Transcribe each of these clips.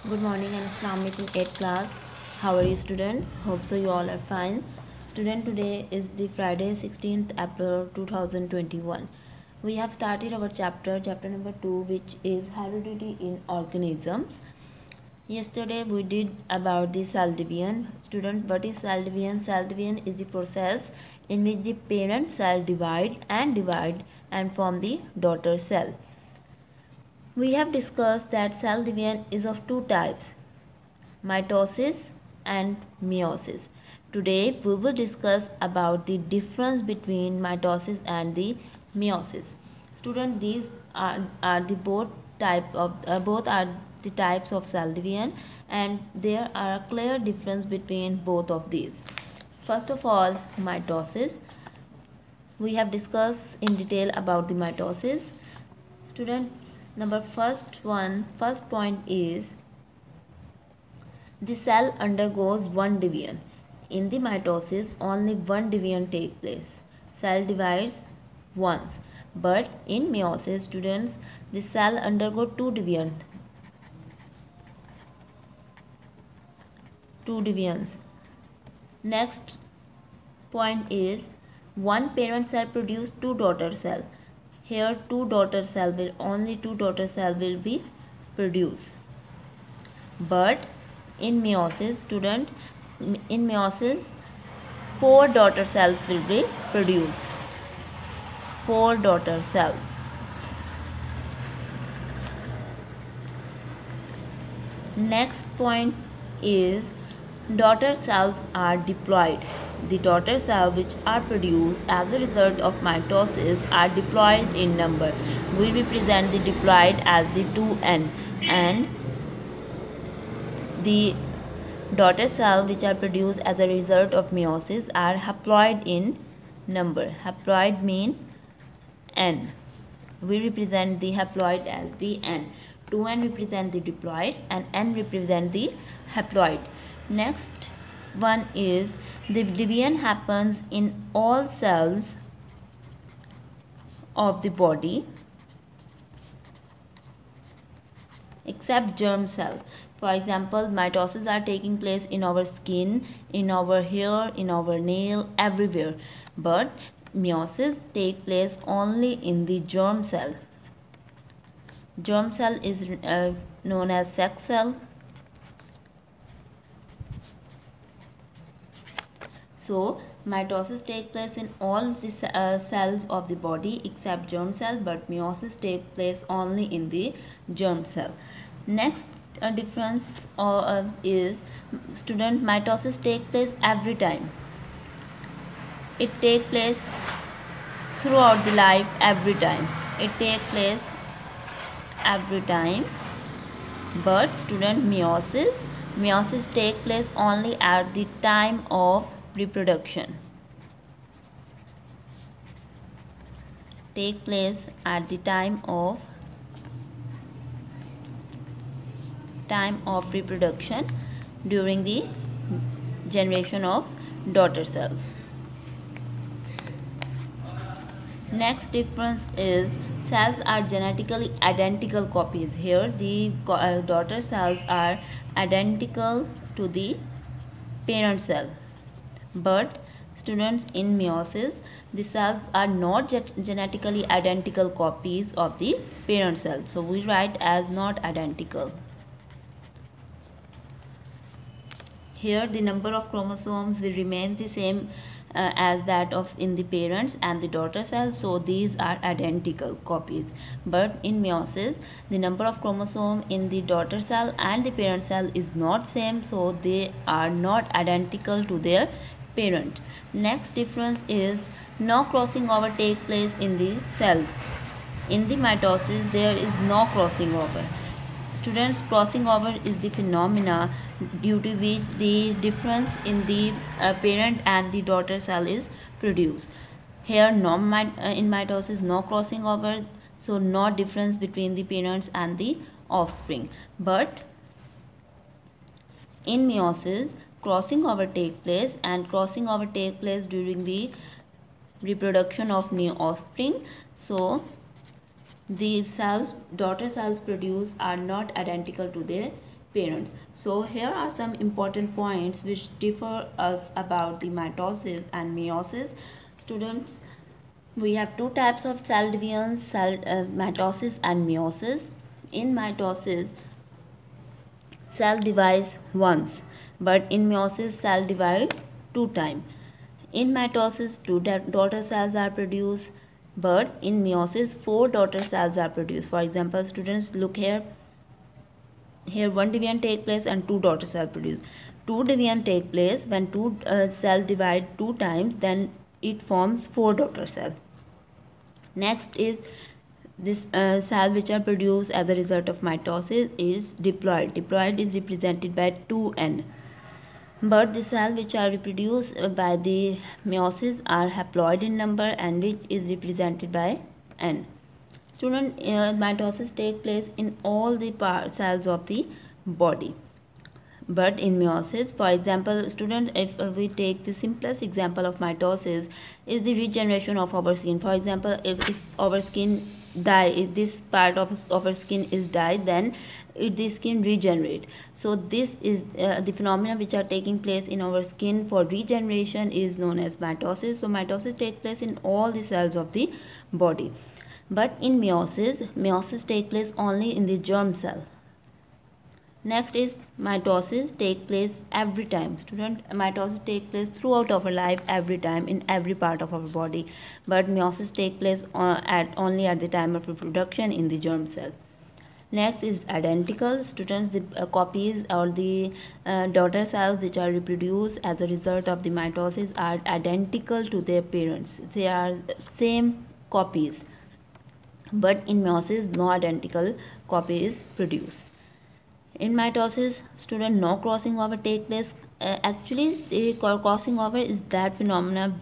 Good morning and Assalamu alaikum 8th class. How are you students? Hope so you all are fine. Student, today is the Friday 16th April 2021. We have started our chapter number 2, which is heredity in organisms. Yesterday we did about the cell division. Student, what is cell division? Cell division is the process in which the parent cell divide and form the daughter cell. We have discussed that cell division is of two types, mitosis and meiosis. Today we will discuss about the difference between mitosis and the meiosis. Student, these are the both are the types of cell division, and there are a clear difference between both of these. First of all, mitosis. We have discussed in detail about the mitosis. Student, first point is the cell undergoes one division. In the mitosis, only one division takes place. Cell divides once. But in meiosis, students, the cell undergo two divisions. Next point is one parent cell produce two daughter cell. Here only two daughter cell will be produced. But in meiosis, student, in meiosis, four daughter cells will be produced. Four daughter cells. Next point is daughter cells are diploid. The daughter cells which are produced as a result of mitosis are diploid in number. We represent the diploid as the 2n, and the daughter cells which are produced as a result of meiosis are haploid in number. Haploid mean n. We represent the haploid as the n. 2n represent the diploid and n represent the haploid. Next one is the division happens in all cells of the body except germ cell. For example, mitosis are taking place in our skin, in our hair, in our nail, everywhere. But meiosis take place only in the germ cell. Germ cell is known as sex cell. So, mitosis take place in all the cells of the body except germ cell, but meiosis take place only in the germ cell. Next difference is, student, mitosis take place every time. It take place throughout the life every time. It take place every time. But student, meiosis take place only at the time of reproduction. Take place at the time of reproduction during the generation of daughter cells. Next difference is cells are genetically identical copies. Here the daughter cells are identical to the parent cell. But students, in meiosis, the cells are not genetically identical copies of the parent cell. So we write as not identical. Here the number of chromosomes will remain the same as that of in the parents and the daughter cell, so these are identical copies. But in meiosis, the number of chromosome in the daughter cell and the parent cell is not same, so they are not identical to their parent. Next difference is no crossing over take place in the cell. In the mitosis, there is no crossing over. Students, crossing over is the phenomena due to which the difference in the parent and the daughter cell is produced. Here in mitosis, no crossing over, so no difference between the parents and the offspring. But in meiosis, crossing over take place, and crossing over take place during the reproduction of new offspring. So the daughter cells produced are not identical to their parents. So here are some important points which differ us about the mitosis and meiosis. Students, we have two types of cell divisions, mitosis and meiosis. In mitosis, cell divides once, but in meiosis, cell divides two times. In mitosis, two daughter cells are produced, but in meiosis, four daughter cells are produced. For example, students, look here. Here one division take place and two daughter cells produce. Two division take place when two cell divide two times, then it forms four daughter cells. Next is this cell which are produced as a result of mitosis is diploid. Diploid is represented by 2n. But the cells which are reproduced by the meiosis are haploid in number and which is represented by n. Student, mitosis take place in all the cells of the body. But in meiosis, for example, student, if we take the simplest example of mitosis is the regeneration of our skin. For example, if our skin die, if this part of our skin is died, then the skin regenerate. So this is the phenomena which are taking place in our skin for regeneration is known as mitosis. So mitosis takes place in all the cells of the body. But in meiosis take place only in the germ cell. Next is mitosis take place every time. Student, mitosis take place throughout our life, every time, in every part of our body. But meiosis take place only at the time of reproduction in the germ cell. Next is identical. Students, the copies or the daughter cells which are reproduced as a result of the mitosis are identical to their parents. They are same copies. But in meiosis, no identical copy is produced. In mitosis, student, no crossing over take place. Actually, the crossing over is that phenomena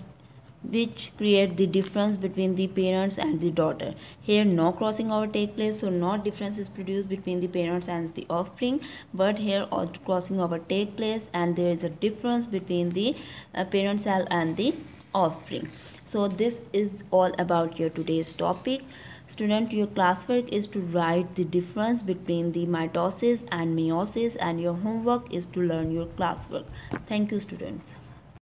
which create the difference between the parents and the daughter. Here no crossing over take place, so no difference is produced between the parents and the offspring. But here crossing over take place and there is a difference between the parent cell and the offspring. So this is all about your today's topic. Student, your classwork is to write the difference between the mitosis and meiosis, and your homework is to learn your classwork. Thank you, students.